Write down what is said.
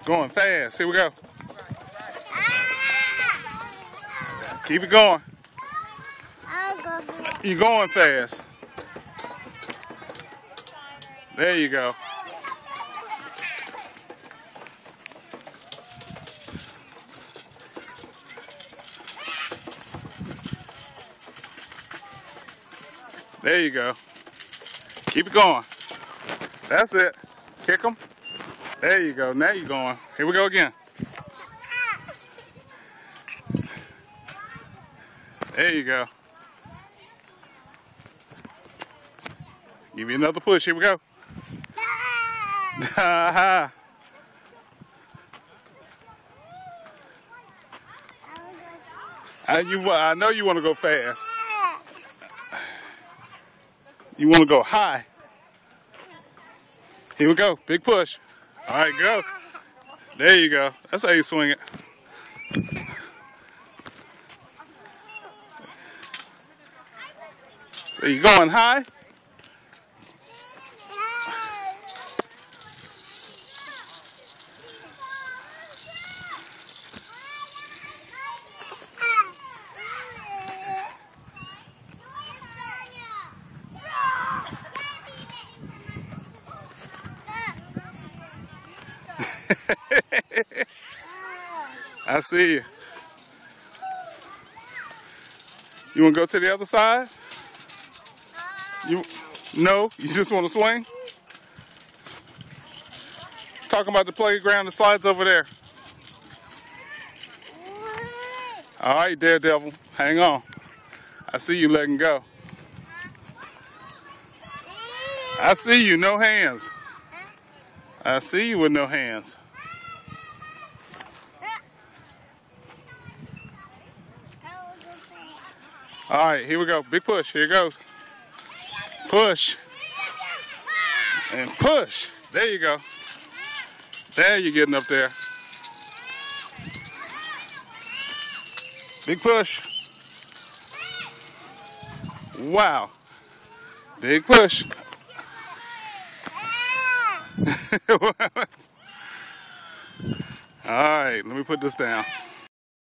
Going fast. Here we go. Keep it going. You're going fast. There you go. There you go. Keep it going. That's it. Kick them. There you go. Now you're going. Here we go again. There you go. Give me another push. Here we go. I know you want to go fast. You want to go high. Here we go. Big push. All right, go. There you go. That's how you swing it. So you're going high. I see you. You want to go to the other side? No? You just want to swing? Talking about the playground, the slides over there. All right, Daredevil. Hang on. I see you letting go. I see you, no hands. I see you with no hands. All right, here we go. Big push. Here it goes. Push. And push. There you go. There you're getting up there. Big push. Wow. Big push. All right, let me put this down.